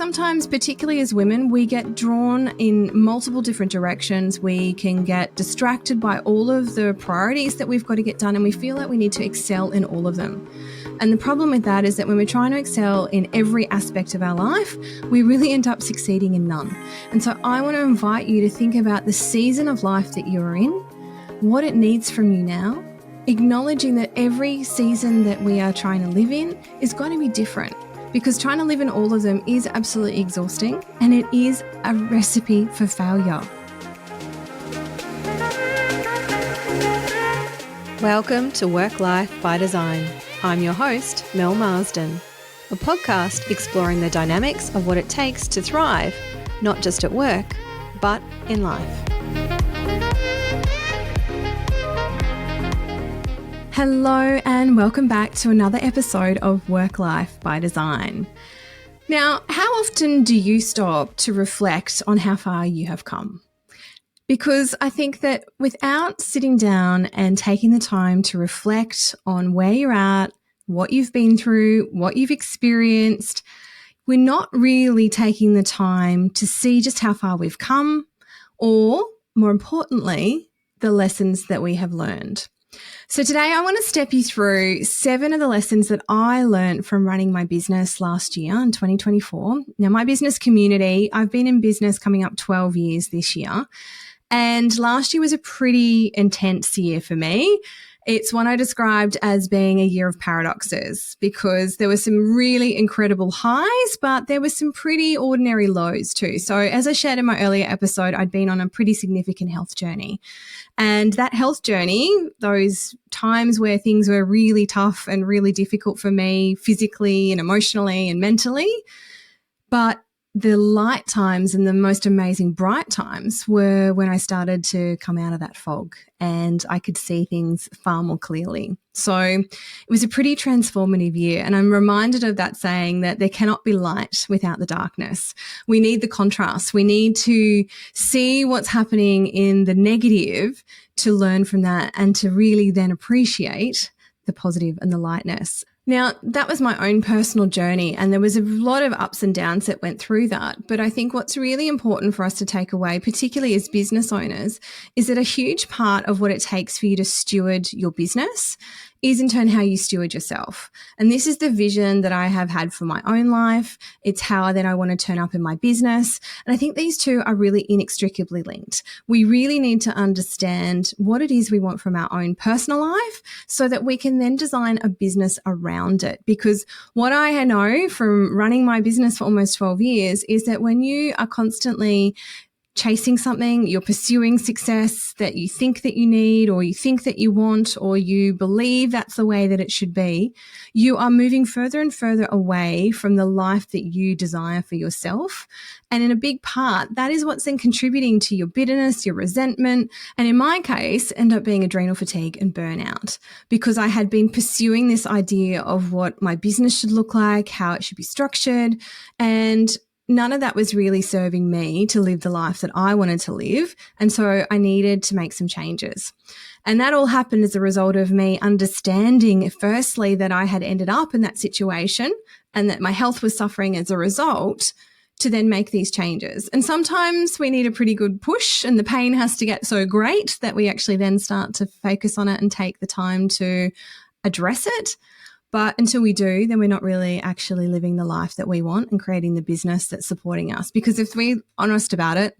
Sometimes, particularly as women, we get drawn in multiple different directions. We can get distracted by all of the priorities that we've got to get done, and we feel like we need to excel in all of them. And the problem with that is that when we're trying to excel in every aspect of our life, we really end up succeeding in none. And so I want to invite you to think about the season of life that you're in, what it needs from you now, acknowledging that every season that we are trying to live in is going to be different, because trying to live in all of them is absolutely exhausting, and it is a recipe for failure. Welcome to Work Life by Design. I'm your host, Mel Marsden, a podcast exploring the dynamics of what it takes to thrive, not just at work, but in life. Hello and welcome back to another episode of Work Life by Design. Now, how often do you stop to reflect on how far you have come? Because I think that without sitting down and taking the time to reflect on where you're at, what you've been through, what you've experienced, we're not really taking the time to see just how far we've come, or more importantly, the lessons that we have learned. So today I want to step you through 7 of the lessons that I learned from running my business last year in 2024. Now, my business community, I've been in business coming up 12 years this year. And last year was a pretty intense year for me. It's one I described as being a year of paradoxes, because there were some really incredible highs, but there were some pretty ordinary lows too. So as I shared in my earlier episode, I'd been on a pretty significant health journey. And that health journey, those times where things were really tough and really difficult for me physically and emotionally and mentally, but the light times and the most amazing bright times were when I started to come out of that fog and I could see things far more clearly. So it was a pretty transformative year. And I'm reminded of that saying that there cannot be light without the darkness. We need the contrast. We need to see what's happening in the negative to learn from that and to really then appreciate the positive and the lightness. Now, that was my own personal journey, and there was a lot of ups and downs that went through that. But I think what's really important for us to take away, particularly as business owners, is that a huge part of what it takes for you to steward your business is in turn how you steward yourself. And this is the vision that I have had for my own life. It's how then I want to turn up in my business. And I think these two are really inextricably linked. We really need to understand what it is we want from our own personal life so that we can then design a business around it. Because what I know from running my business for almost 12 years is that when you are constantly chasing something, you're pursuing success that you think that you need or you think that you want or you believe that's the way that it should be, you are moving further and further away from the life that you desire for yourself. And in a big part, that is what's then contributing to your bitterness, your resentment, and in my case, end up being adrenal fatigue and burnout, because I had been pursuing this idea of what my business should look like, how it should be structured, and none of that was really serving me to live the life that I wanted to live. And so I needed to make some changes. And that all happened as a result of me understanding, firstly, that I had ended up in that situation and that my health was suffering as a result, to then make these changes. And sometimes we need a pretty good push, and the pain has to get so great that we actually then start to focus on it and take the time to address it. But until we do, then we're not really actually living the life that we want and creating the business that's supporting us. Because if we're honest about it,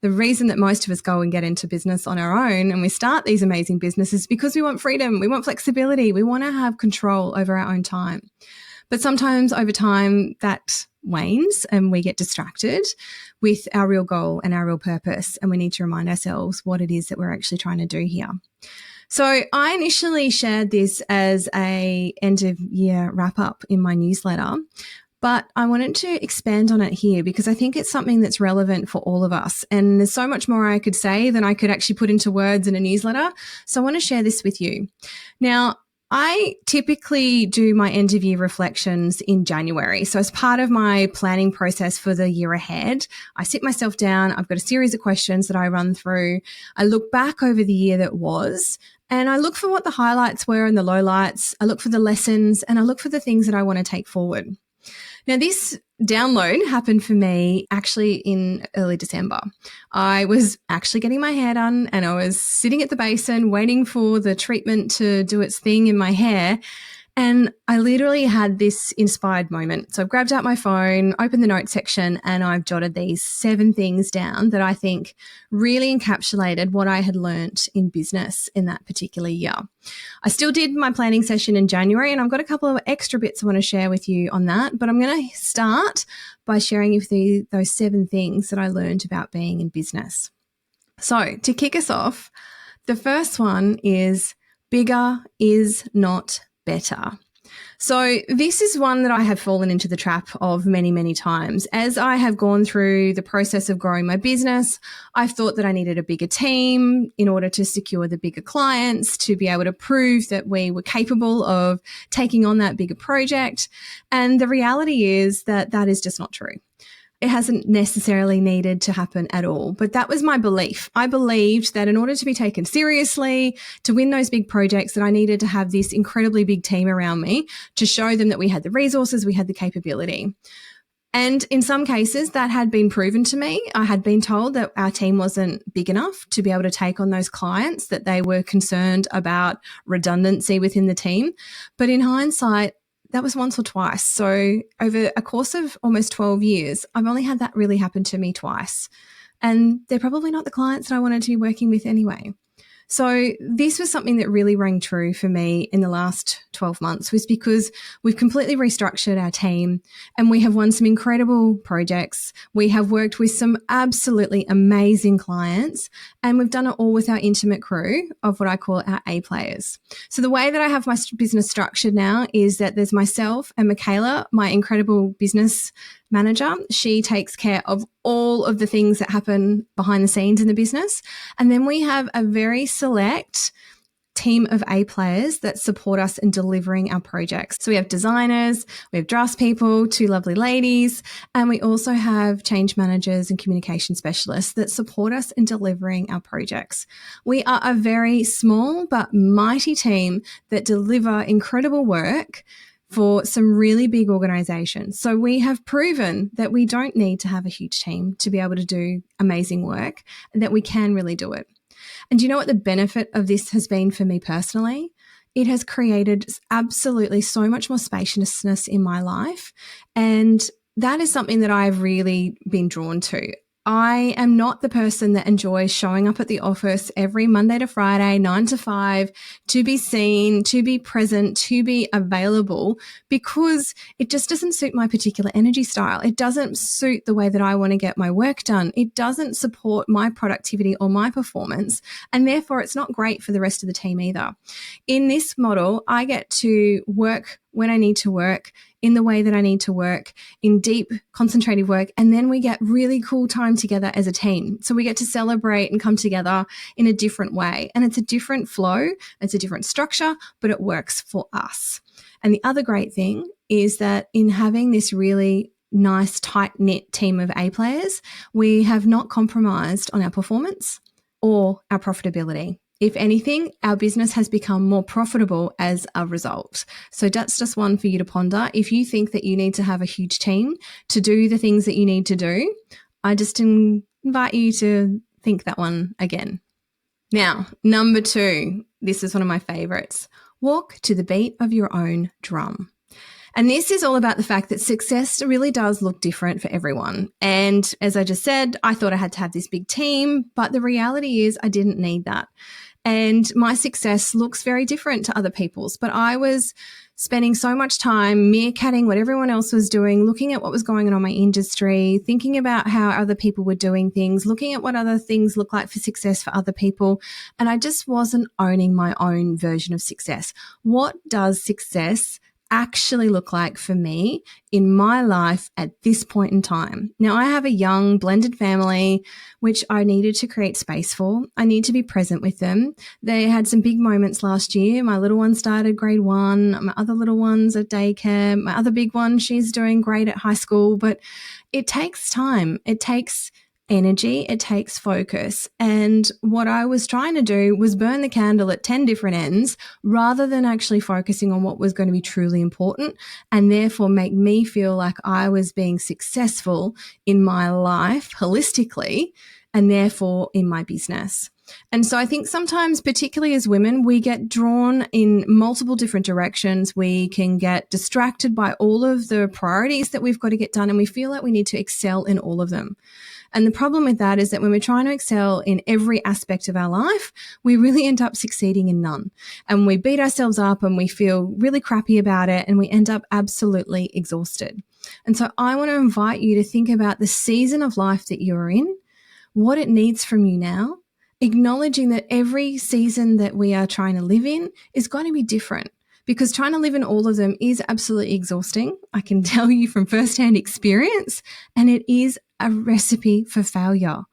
the reason that most of us go and get into business on our own and we start these amazing businesses is because we want freedom, we want flexibility, we want to have control over our own time. But sometimes over time that wanes and we get distracted with our real goal and our real purpose, and we need to remind ourselves what it is that we're actually trying to do here. So I initially shared this as a end of year wrap up in my newsletter, but I wanted to expand on it here because I think it's something that's relevant for all of us. And there's so much more I could say than I could actually put into words in a newsletter. So I want to share this with you. Now, I typically do my end of year reflections in January. So as part of my planning process for the year ahead, I sit myself down. I've got a series of questions that I run through. I look back over the year that was, and I look for what the highlights were and the lowlights. I look for the lessons, and I look for the things that I want to take forward. Now, this download happened for me actually in early December. I was actually getting my hair done and I was sitting at the basin waiting for the treatment to do its thing in my hair. And I literally had this inspired moment. So I've grabbed out my phone, opened the notes section, and I've jotted these 7 things down that I think really encapsulated what I had learnt in business in that particular year. I still did my planning session in January, and I've got a couple of extra bits I want to share with you on that. But I'm going to start by sharing with you those 7 things that I learned about being in business. So to kick us off, the first one is bigger is not better. So this is one that I have fallen into the trap of many, many times. As I have gone through the process of growing my business, I've thought that I needed a bigger team in order to secure the bigger clients, to be able to prove that we were capable of taking on that bigger project. And the reality is that that is just not true. It hasn't necessarily needed to happen at all. But that was my belief. I believed that in order to be taken seriously, to win those big projects, that I needed to have this incredibly big team around me to show them that we had the resources, we had the capability. And in some cases, that had been proven to me. I had been told that our team wasn't big enough to be able to take on those clients, that they were concerned about redundancy within the team. But in hindsight, that was once or twice. So over a course of almost 12 years, I've only had that really happen to me twice. And they're probably not the clients that I wanted to be working with anyway. So this was something that really rang true for me in the last 12 months, was because we've completely restructured our team and we have won some incredible projects. We have worked with some absolutely amazing clients, and we've done it all with our intimate crew of what I call our A players. So the way that I have my business structured now is that there's myself and Michaela, my incredible business manager. She takes care of all of the things that happen behind the scenes in the business. And then we have a very select team of A players that support us in delivering our projects. So we have designers, we have draftspeople, 2 lovely ladies, and we also have change managers and communication specialists that support us in delivering our projects. We are a very small but mighty team that deliver incredible work for some really big organizations. So we have proven that we don't need to have a huge team to be able to do amazing work, and that we can really do it. And do you know what the benefit of this has been for me personally? It has created absolutely so much more spaciousness in my life. And that is something that I've really been drawn to. I am not the person that enjoys showing up at the office every Monday to Friday, 9 to 5, to be seen, to be present, to be available, because it just doesn't suit my particular energy style. It doesn't suit the way that I want to get my work done. It doesn't support my productivity or my performance, and therefore it's not great for the rest of the team either. In this model, I get to work when I need to work, in the way that I need to work, in deep concentrative work, and then we get really cool time together as a team. So we get to celebrate and come together in a different way. And it's a different flow, it's a different structure, but it works for us. And the other great thing is that in having this really nice, tight-knit team of A players, we have not compromised on our performance or our profitability. If anything, our business has become more profitable as a result. So that's just one for you to ponder. If you think that you need to have a huge team to do the things that you need to do, I just invite you to think that one again. Now, number 2, this is one of my favorites. Walk to the beat of your own drum. And this is all about the fact that success really does look different for everyone. And as I just said, I thought I had to have this big team, but the reality is I didn't need that. And my success looks very different to other people's, but I was spending so much time meerkatting what everyone else was doing, looking at what was going on in my industry, thinking about how other people were doing things, looking at what other things look like for success for other people. And I just wasn't owning my own version of success. What does success actually look like for me in my life at this point in time? Now, I have a young blended family, which I needed to create space for. I need to be present with them. They had some big moments last year. My little one started grade 1. My other little one's at daycare. My other big one, she's doing great at high school. But it takes time. It takes energy, it takes focus. And what I was trying to do was burn the candle at 10 different ends rather than actually focusing on what was going to be truly important and therefore make me feel like I was being successful in my life holistically and therefore in my business. And so I think sometimes, particularly as women, we get drawn in multiple different directions. We can get distracted by all of the priorities that we've got to get done, and we feel like we need to excel in all of them. And the problem with that is that when we're trying to excel in every aspect of our life, we really end up succeeding in none. And we beat ourselves up and we feel really crappy about it, and we end up absolutely exhausted. And so I want to invite you to think about the season of life that you're in, what it needs from you now, acknowledging that every season that we are trying to live in is going to be different, because trying to live in all of them is absolutely exhausting. I can tell you from firsthand experience, and it is a recipe for failure.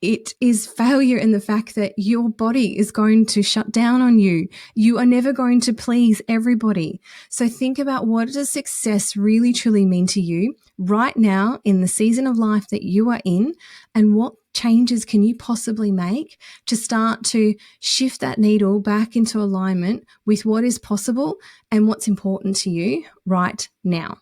It is failure in the fact that your body is going to shut down on you. You are never going to please everybody. So think about, what does success really truly mean to you right now in the season of life that you are in, and what changes can you possibly make to start to shift that needle back into alignment with what is possible and what's important to you right now.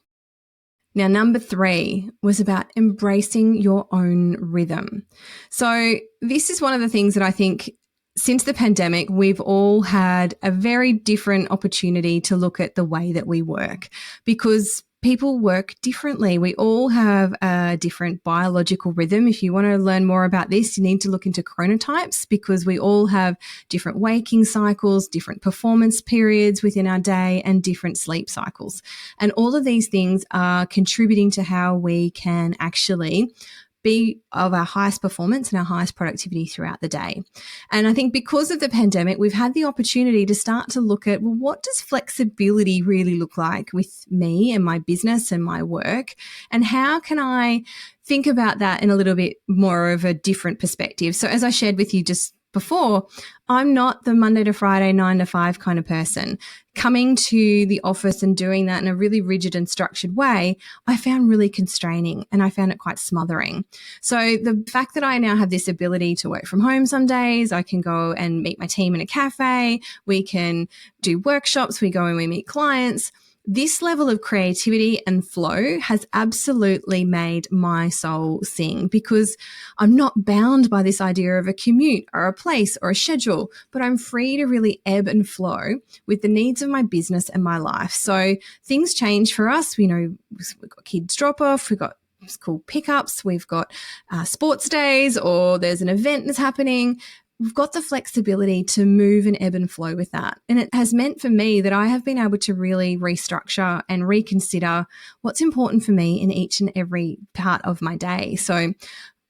Now, number 3 was about embracing your own rhythm. So this is one of the things that I think since the pandemic, we've all had a very different opportunity to look at the way that we work, because people work differently. We all have a different biological rhythm. If you want to learn more about this, you need to look into chronotypes, because we all have different waking cycles, different performance periods within our day, and different sleep cycles. And all of these things are contributing to how we can actually be of our highest performance and our highest productivity throughout the day. And I think because of the pandemic, we've had the opportunity to start to look at, well, what does flexibility really look like with me and my business and my work? And how can I think about that in a little bit more of a different perspective? So as I shared with you just before, I'm not the Monday to Friday 9 to 5 kind of person. Coming to the office and doing that in a really rigid and structured way, I found really constraining, and I found it quite smothering. So the fact that I now have this ability to work from home some days, I can go and meet my team in a cafe, we can do workshops, we go and we meet clients. This level of creativity and flow has absolutely made my soul sing, because I'm not bound by this idea of a commute or a place or a schedule, but I'm free to really ebb and flow with the needs of my business and my life. So things change for us. We've got kids drop off, we've got school pickups, we've got sports days, or there's an event that's happening. We've got the flexibility to move and ebb and flow with that. And it has meant for me that I have been able to really restructure and reconsider what's important for me in each and every part of my day. So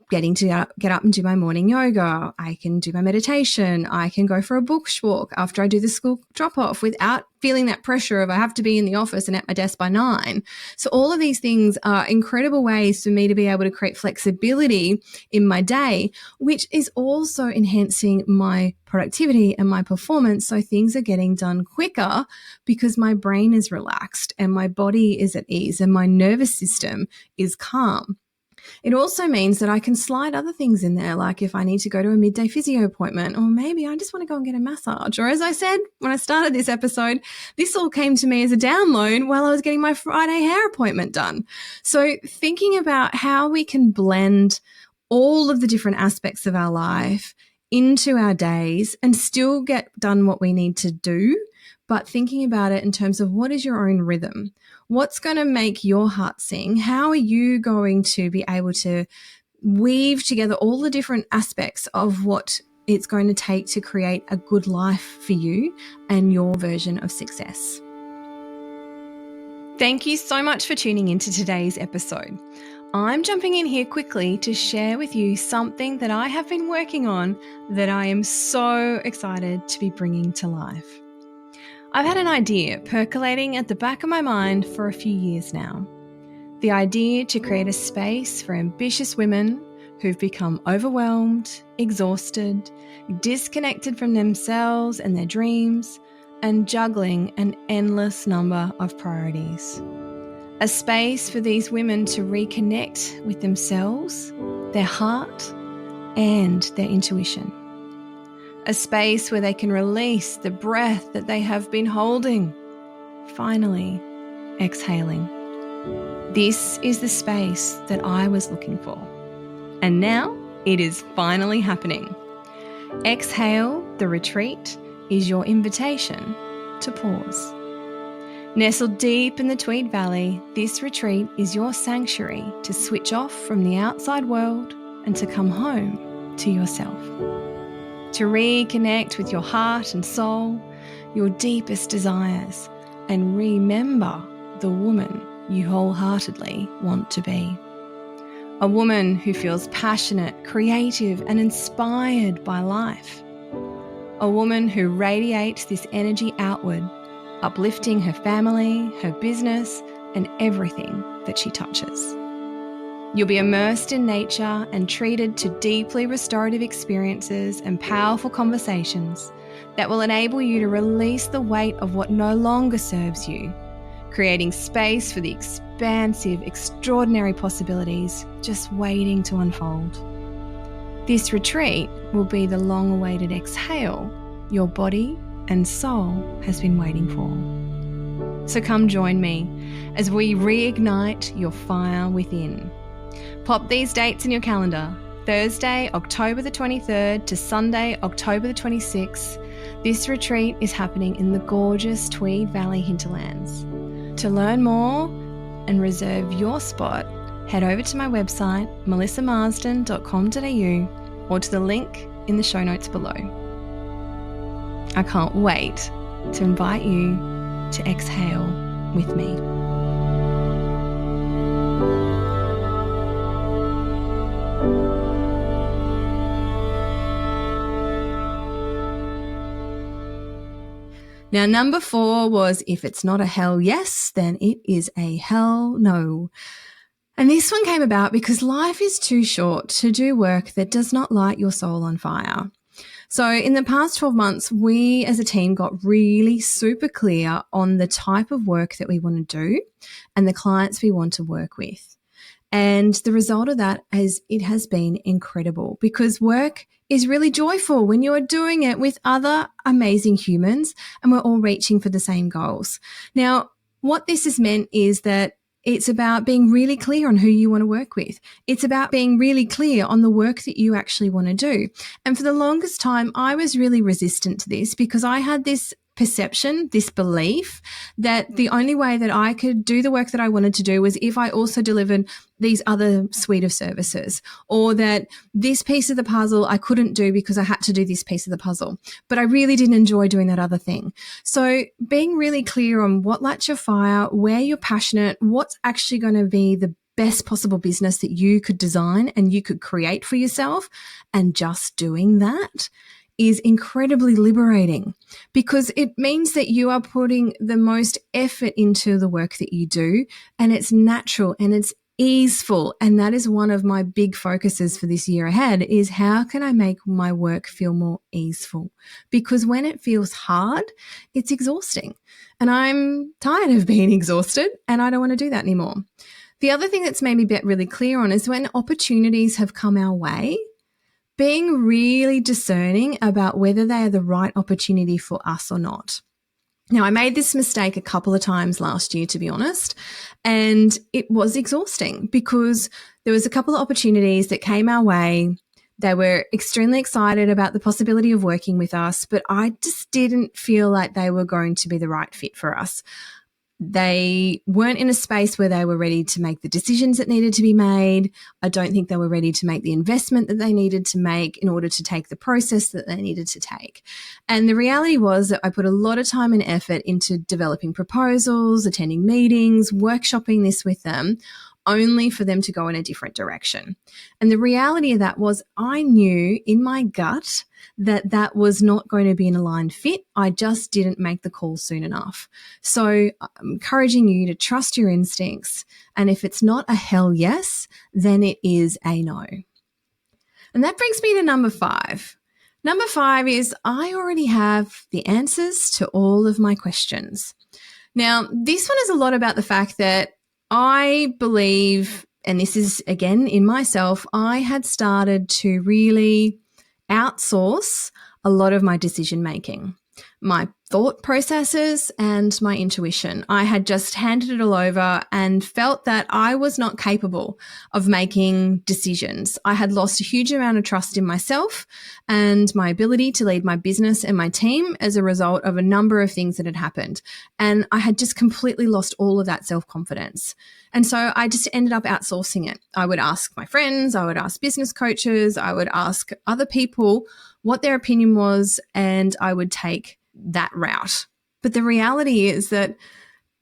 getting to get up and do my morning yoga, I can do my meditation, I can go for a book walk after I do the school drop-off without feeling that pressure of I have to be in the office and at my desk by 9. So all of these things are incredible ways for me to be able to create flexibility in my day, which is also enhancing my productivity and my performance. So things are getting done quicker because my brain is relaxed and my body is at ease and my nervous system is calm. It also means that I can slide other things in there, like if I need to go to a midday physio appointment, or maybe I just want to go and get a massage. Or as I said when I started this episode, this all came to me as a download while I was getting my Friday hair appointment done. So thinking about how we can blend all of the different aspects of our life into our days and still get done what we need to do, but thinking about it in terms of what is your own rhythm? What's going to make your heart sing? How are you going to be able to weave together all the different aspects of what it's going to take to create a good life for you and your version of success? Thank you so much for tuning into today's episode. I'm jumping in here quickly to share with you something that I have been working on that I am so excited to be bringing to life. I've had an idea percolating at the back of my mind for a few years now. The idea to create a space for ambitious women who've become overwhelmed, exhausted, disconnected from themselves and their dreams, and juggling an endless number of priorities. A space for these women to reconnect with themselves, their heart, and their intuition. A space where they can release the breath that they have been holding. Finally, exhaling. This is the space that I was looking for. And now it is finally happening. Exhale, the retreat, is your invitation to pause. Nestled deep in the Tweed Valley, this retreat is your sanctuary to switch off from the outside world and to come home to yourself. To reconnect with your heart and soul, your deepest desires, and remember the woman you wholeheartedly want to be. A woman who feels passionate, creative, and inspired by life. A woman who radiates this energy outward, uplifting her family, her business, and everything that she touches. You'll be immersed in nature and treated to deeply restorative experiences and powerful conversations that will enable you to release the weight of what no longer serves you, creating space for the expansive, extraordinary possibilities just waiting to unfold. This retreat will be the long-awaited exhale your body and soul has been waiting for. So come join me as we reignite your fire within. Pop these dates in your calendar. Thursday, October the 23rd to Sunday, October the 26th. This retreat is happening in the gorgeous Tweed Valley hinterlands. To learn more and reserve your spot, head over to my website, melissamarsden.com.au, or to the link in the show notes below. I can't wait to invite you to exhale with me. Now, number 4 was, if it's not a hell yes, then it is a hell no. And this one came about because life is too short to do work that does not light your soul on fire. So in the past 12 months, we as a team got really super clear on the type of work that we want to do and the clients we want to work with. And the result of that is it has been incredible, because work is really joyful when you are doing it with other amazing humans and we're all reaching for the same goals. Now, what this has meant is that it's about being really clear on who you want to work with. It's about being really clear on the work that you actually want to do. And for the longest time, I was really resistant to this because I had this perception, this belief that the only way that I could do the work that I wanted to do was if I also delivered these other suite of services, or that this piece of the puzzle I couldn't do because I had to do this piece of the puzzle, but I really didn't enjoy doing that other thing. So being really clear on what lights your fire, where you're passionate, what's actually going to be the best possible business that you could design and you could create for yourself, and just doing that is incredibly liberating, because it means that you are putting the most effort into the work that you do, and it's natural and it's easeful. And that is one of my big focuses for this year ahead, is how can I make my work feel more easeful? Because when it feels hard, it's exhausting, and I'm tired of being exhausted and I don't want to do that anymore. The other thing that's made me get really clear on is when opportunities have come our way, being really discerning about whether they are the right opportunity for us or not. Now, I made this mistake a couple of times last year, to be honest, and it was exhausting because there was a couple of opportunities that came our way. They were extremely excited about the possibility of working with us, but I just didn't feel like they were going to be the right fit for us. They weren't in a space where they were ready to make the decisions that needed to be made. I don't think they were ready to make the investment that they needed to make in order to take the process that they needed to take. And the reality was that I put a lot of time and effort into developing proposals, attending meetings, workshopping this with them, only for them to go in a different direction. And the reality of that was I knew in my gut that that was not going to be an aligned fit. I just didn't make the call soon enough. So I'm encouraging you to trust your instincts. And if it's not a hell yes, then it is a no. And that brings me to number 5. Number 5 is I already have the answers to all of my questions. Now, this one is a lot about the fact that I believe and this is again in myself, I had started to really outsource a lot of my decision making, my thought processes and my intuition. I had just handed it all over and felt that I was not capable of making decisions. I had lost a huge amount of trust in myself and my ability to lead my business and my team as a result of a number of things that had happened. And I had just completely lost all of that self-confidence. And so I just ended up outsourcing it. I would ask my friends, I would ask business coaches, I would ask other people what their opinion was, and I would take that route. But the reality is that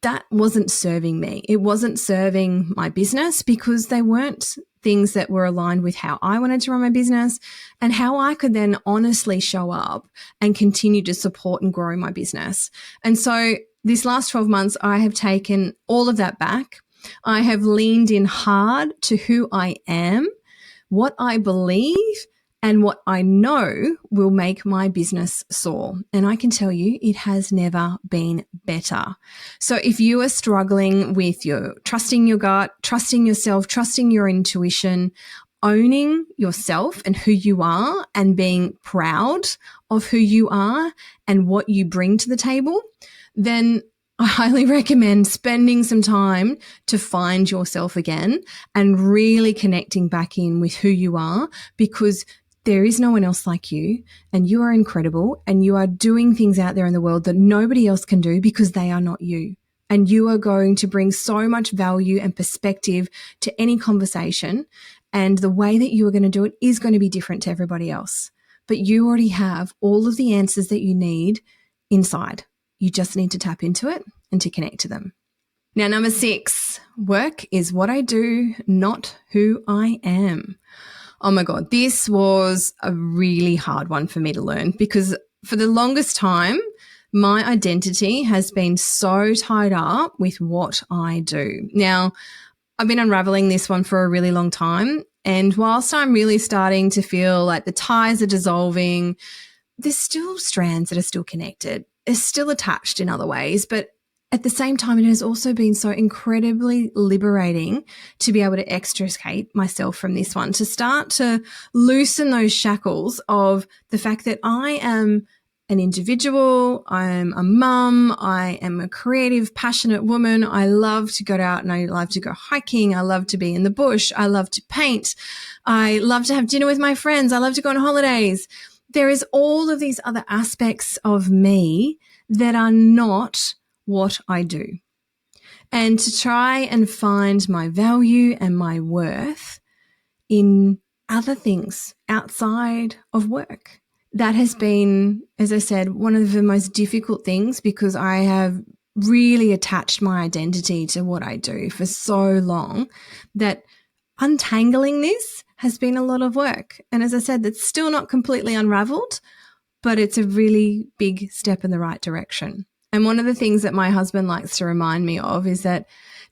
that wasn't serving me. It wasn't serving my business because they weren't things that were aligned with how I wanted to run my business and how I could then honestly show up and continue to support and grow my business. And so this last 12 months, I have taken all of that back. I have leaned in hard to who I am, what I believe, and what I know will make my business soar. And I can tell you, it has never been better. So if you are struggling with your trusting your gut, trusting yourself, trusting your intuition, owning yourself and who you are and being proud of who you are and what you bring to the table, then I highly recommend spending some time to find yourself again and really connecting back in with who you are, because there is no one else like you, and you are incredible, and you are doing things out there in the world that nobody else can do because they are not you. And you are going to bring so much value and perspective to any conversation, and the way that you are going to do it is going to be different to everybody else. But you already have all of the answers that you need inside. You just need to tap into it and to connect to them. Now, number 6, work is what I do, not who I am. Oh my God, this was a really hard one for me to learn because for the longest time, my identity has been so tied up with what I do. Now, I've been unraveling this one for a really long time. And whilst I'm really starting to feel like the ties are dissolving, there's still strands that are still connected. It's still attached in other ways, but at the same time, it has also been so incredibly liberating to be able to extricate myself from this one, to start to loosen those shackles of the fact that I am an individual, I am a mum, I am a creative, passionate woman. I love to go out and I love to go hiking. I love to be in the bush. I love to paint. I love to have dinner with my friends. I love to go on holidays. There is all of these other aspects of me that are not what I do. And to try and find my value and my worth in other things outside of work. That has been, as I said, one of the most difficult things because I have really attached my identity to what I do for so long that untangling this has been a lot of work. And as I said, that's still not completely unraveled, but it's a really big step in the right direction. And one of the things that my husband likes to remind me of is that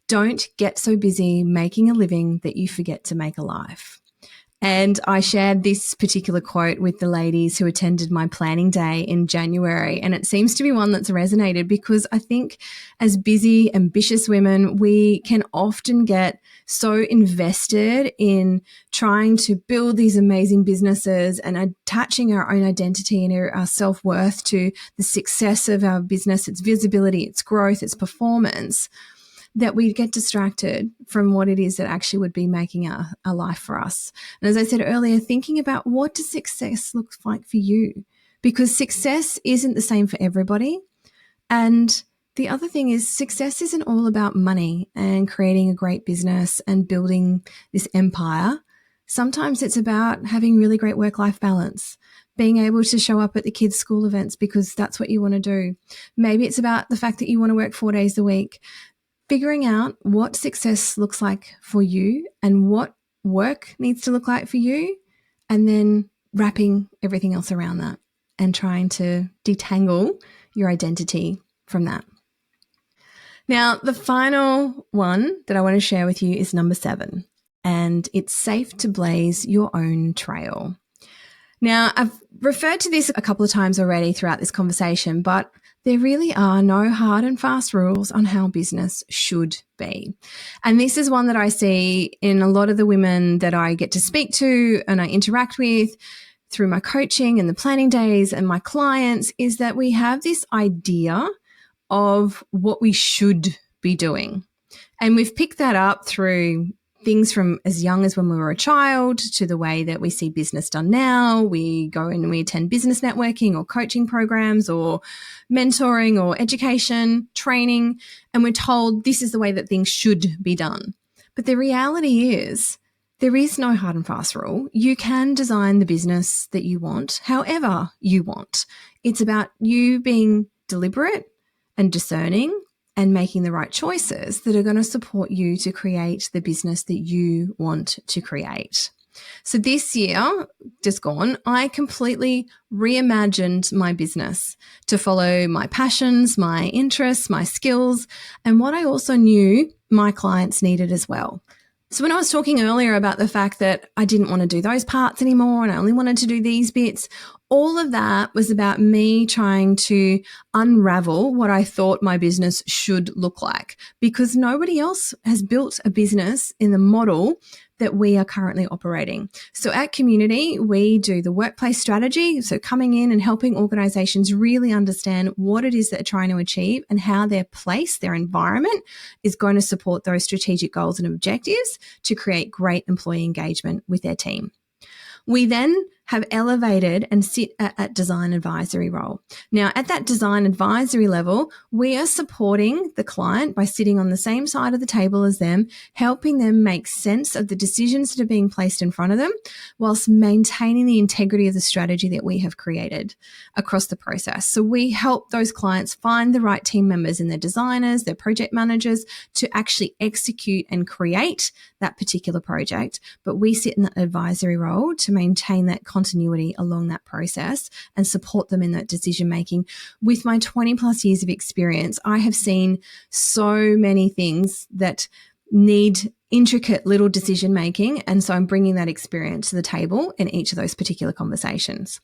don't get so busy making a living that you forget to make a life. And I shared this particular quote with the ladies who attended my planning day in January. And it seems to be one that's resonated because I think as busy, ambitious women, we can often get so invested in trying to build these amazing businesses and attaching our own identity and our self-worth to the success of our business, its visibility, its growth, its performance, that we get distracted from what it is that actually would be making a life for us. And as I said earlier, thinking about what does success look like for you? Because success isn't the same for everybody. And the other thing is success isn't all about money and creating a great business and building this empire. Sometimes it's about having really great work-life balance, being able to show up at the kids' school events because that's what you want to do. Maybe it's about the fact that you want to work 4 days a week. Figuring out what success looks like for you and what work needs to look like for you, and then wrapping everything else around that and trying to detangle your identity from that. Now, the final one that I want to share with you is number 7, and it's safe to blaze your own trail. Now, I've referred to this a couple of times already throughout this conversation, but there really are no hard and fast rules on how business should be. And this is one that I see in a lot of the women that I get to speak to and I interact with through my coaching and the planning days and my clients, is that we have this idea of what we should be doing. And we've picked that up through things from as young as when we were a child to the way that we see business done now. We go and we attend business networking or coaching programs or mentoring or education, training, and we're told this is the way that things should be done. But the reality is there is no hard and fast rule. You can design the business that you want however you want. It's about you being deliberate and discerning and making the right choices that are going to support you to create the business that you want to create. So this year, just gone, I completely reimagined my business to follow my passions, my interests, my skills, and what I also knew my clients needed as well. So when I was talking earlier about the fact that I didn't want to do those parts anymore and I only wanted to do these bits, all of that was about me trying to unravel what I thought my business should look like, because nobody else has built a business in the model that we are currently operating. So at Community, we do the workplace strategy. So coming in and helping organizations really understand what it is that they're trying to achieve and how their place, their environment is going to support those strategic goals and objectives to create great employee engagement with their team. We then have elevated and sit at that design advisory role. Now, at that design advisory level, we are supporting the client by sitting on the same side of the table as them, helping them make sense of the decisions that are being placed in front of them, whilst maintaining the integrity of the strategy that we have created across the process. So we help those clients find the right team members and their designers, their project managers to actually execute and create that particular project. But we sit in that advisory role to maintain that continuity along that process and support them in that decision making. With my 20 plus years of experience, I have seen so many things that need intricate little decision making. And so I'm bringing that experience to the table in each of those particular conversations.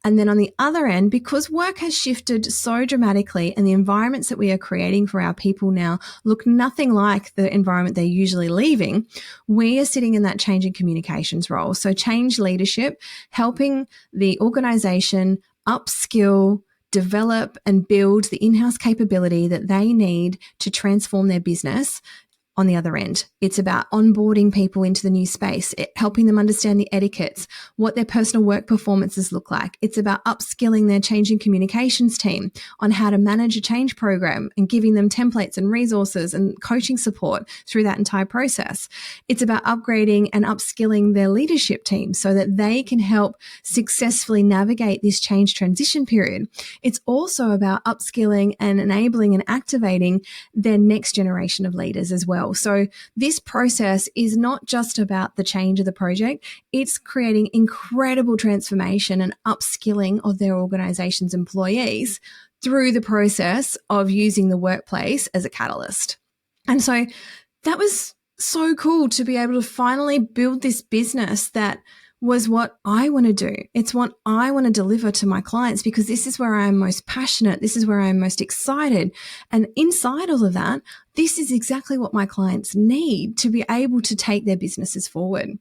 And then on the other end, because work has shifted so dramatically and the environments that we are creating for our people now look nothing like the environment they're usually leaving, we are sitting in that change in communications role. So change leadership, helping the organization upskill, develop and build the in-house capability that they need to transform their business. On the other end, it's about onboarding people into the new space, helping them understand the etiquettes, what their personal work performances look like. It's about upskilling their changing communications team on how to manage a change program and giving them templates and resources and coaching support through that entire process. It's about upgrading and upskilling their leadership team so that they can help successfully navigate this change transition period. It's also about upskilling and enabling and activating their next generation of leaders as well. So this process is not just about the change of the project, it's creating incredible transformation and upskilling of their organization's employees through the process of using the workplace as a catalyst. And so that was so cool to be able to finally build this business that was what I want to do. It's what I want to deliver to my clients, because this is where I am most passionate. This is where I am most excited. And inside all of that, this is exactly what my clients need to be able to take their businesses forward.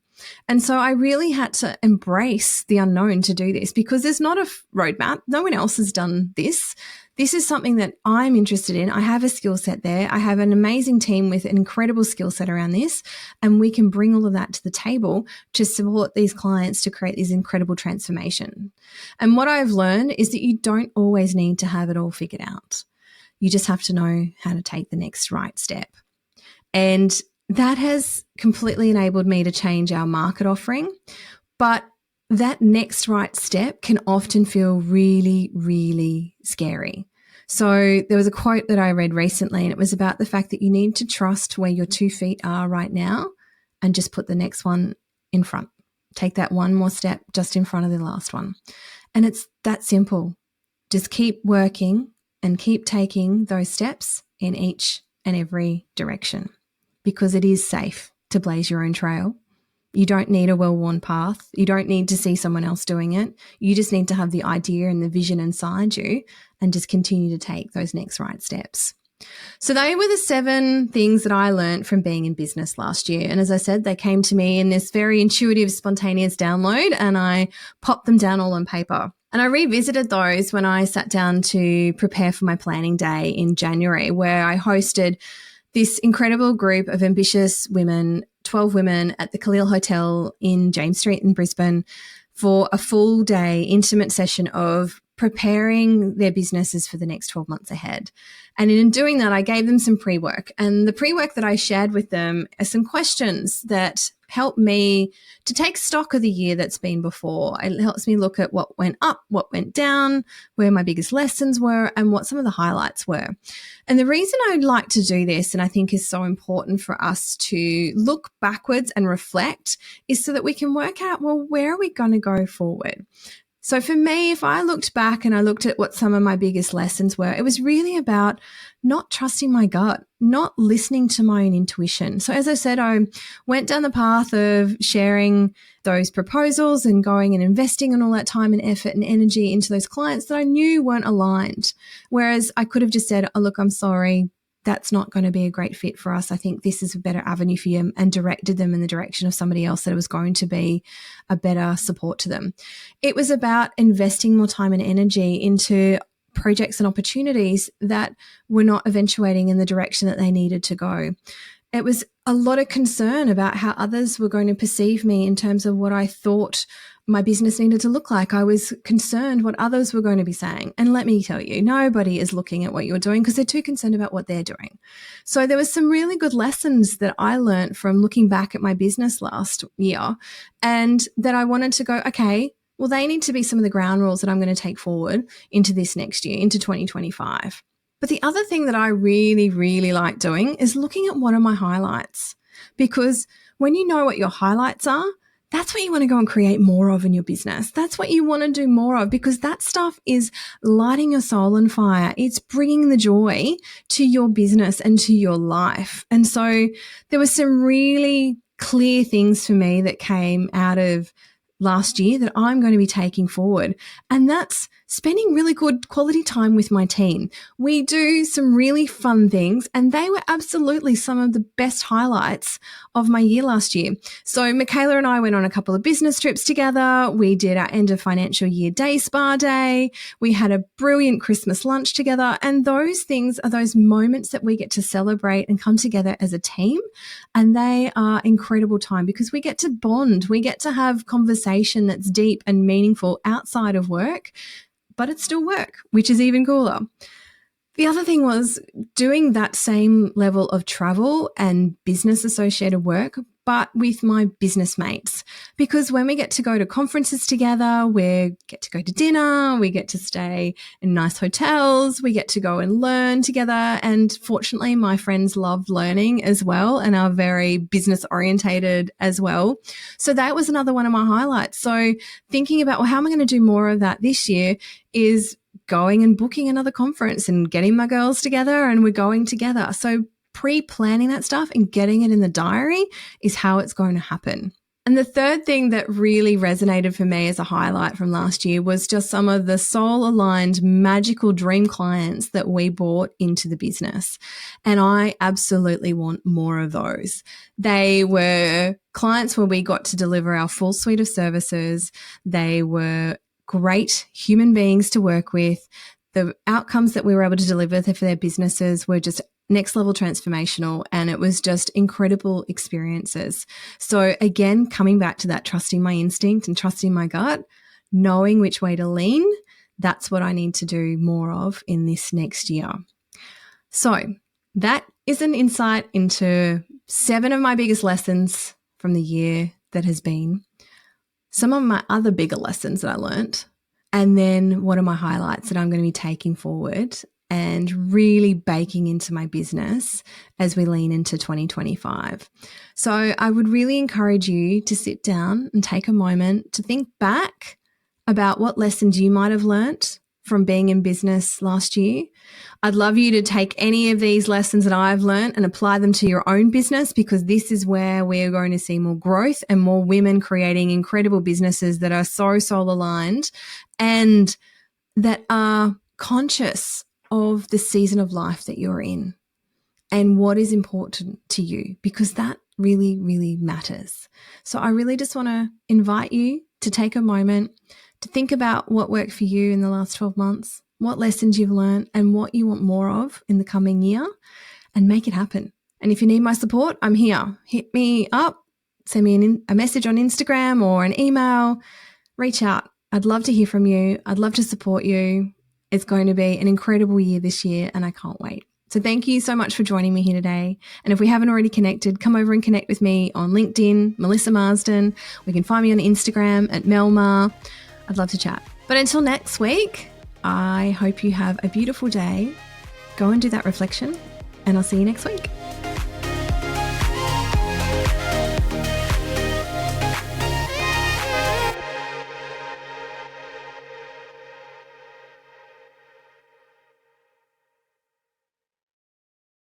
And so I really had to embrace the unknown to do this, because there's not a roadmap. No one else has done this. This is something that I'm interested in. I have a skill set there. I have an amazing team with an incredible skill set around this, and we can bring all of that to the table to support these clients to create this incredible transformation. And what I've learned is that you don't always need to have it all figured out. You just have to know how to take the next right step. And that has completely enabled me to change our market offering. But that next right step can often feel really, really scary. So there was a quote that I read recently, and it was about the fact that you need to trust where your 2 feet are right now and just put the next one in front. Take that one more step just in front of the last one. And it's that simple. Just keep working and keep taking those steps in each and every direction, because it is safe to blaze your own trail. You don't need a well-worn path. You don't need to see someone else doing it. You just need to have the idea and the vision inside you and just continue to take those next right steps. So they were the 7 things that I learned from being in business last year. And as I said, they came to me in this very intuitive, spontaneous download, and I popped them down all on paper. And I revisited those when I sat down to prepare for my planning day in January, where I hosted this incredible group of ambitious women, 12 women at the Khalil Hotel in James Street in Brisbane for a full day intimate session of preparing their businesses for the next 12 months ahead. And in doing that, I gave them some pre-work. And the pre-work that I shared with them are some questions that help me to take stock of the year that's been before. It helps me look at what went up, what went down, where my biggest lessons were, and what some of the highlights were. And the reason I'd like to do this, and I think is so important for us to look backwards and reflect, is so that we can work out, well, where are we going to go forward? So for me, if I looked back and I looked at what some of my biggest lessons were, it was really about not trusting my gut, not listening to my own intuition. So as I said, I went down the path of sharing those proposals and going and investing and all that time and effort and energy into those clients that I knew weren't aligned. Whereas I could have just said, oh, look, I'm sorry, that's not going to be a great fit for us. I think this is a better avenue for you, and directed them in the direction of somebody else that was going to be a better support to them. It was about investing more time and energy into projects and opportunities that were not eventuating in the direction that they needed to go. It was a lot of concern about how others were going to perceive me in terms of what I thought my business needed to look like. I was concerned what others were going to be saying. And let me tell you, nobody is looking at what you're doing because they're too concerned about what they're doing. So there was some really good lessons that I learned from looking back at my business last year, and that I wanted to go, okay, well, they need to be some of the ground rules that I'm going to take forward into this next year, into 2025. But the other thing that I really, really like doing is looking at what are my highlights. Because when you know what your highlights are, that's what you want to go and create more of in your business. That's what you want to do more of, because that stuff is lighting your soul on fire. It's bringing the joy to your business and to your life. And so there were some really clear things for me that came out of last year that I'm going to be taking forward. And that's spending really good quality time with my team. We do some really fun things, and they were absolutely some of the best highlights of my year last year. So Michaela and I went on a couple of business trips together. We did our end of financial year day spa day. We had a brilliant Christmas lunch together. And those things are those moments that we get to celebrate and come together as a team. And they are incredible time because we get to bond. We get to have conversation that's deep and meaningful outside of work, but it's still work, which is even cooler. The other thing was doing that same level of travel and business associated work, but with my business mates. Because when we get to go to conferences together, we get to go to dinner, we get to stay in nice hotels, we get to go and learn together. And fortunately, my friends love learning as well and are very business orientated as well. So that was another one of my highlights. So thinking about, well, how am I going to do more of that this year is going and booking another conference and getting my girls together, and we're going together. So pre-planning that stuff and getting it in the diary is how it's going to happen. And the third thing that really resonated for me as a highlight from last year was just some of the soul-aligned, magical dream clients that we brought into the business. And I absolutely want more of those. They were clients where we got to deliver our full suite of services. They were great human beings to work with. The outcomes that we were able to deliver for their businesses were just next level transformational, and it was just incredible experiences. So again, coming back to that trusting my instinct and trusting my gut, knowing which way to lean, that's what I need to do more of in this next year. So that is an insight into 7 of my biggest lessons from the year that has been, some of my other bigger lessons that I learned, and then what are my highlights that I'm going to be taking forward and really baking into my business as we lean into 2025. So I would really encourage you to sit down and take a moment to think back about what lessons you might have learnt from being in business last year. I'd love you to take any of these lessons that I've learned and apply them to your own business, because this is where we're going to see more growth and more women creating incredible businesses that are so soul aligned and that are conscious of the season of life that you're in and what is important to you, because that really, really matters. So I really just want to invite you to take a moment to think about what worked for you in the last 12 months, what lessons you've learned and what you want more of in the coming year, and make it happen. And if you need my support, I'm here. Hit me up, send me a message on Instagram or an email, reach out. I'd love to hear from you. I'd love to support you. It's going to be an incredible year this year and I can't wait. So thank you so much for joining me here today. And if we haven't already connected, come over and connect with me on LinkedIn, Melissa Marsden. We can find me on Instagram at Melmar. I'd love to chat. But until next week, I hope you have a beautiful day. Go and do that reflection and I'll see you next week.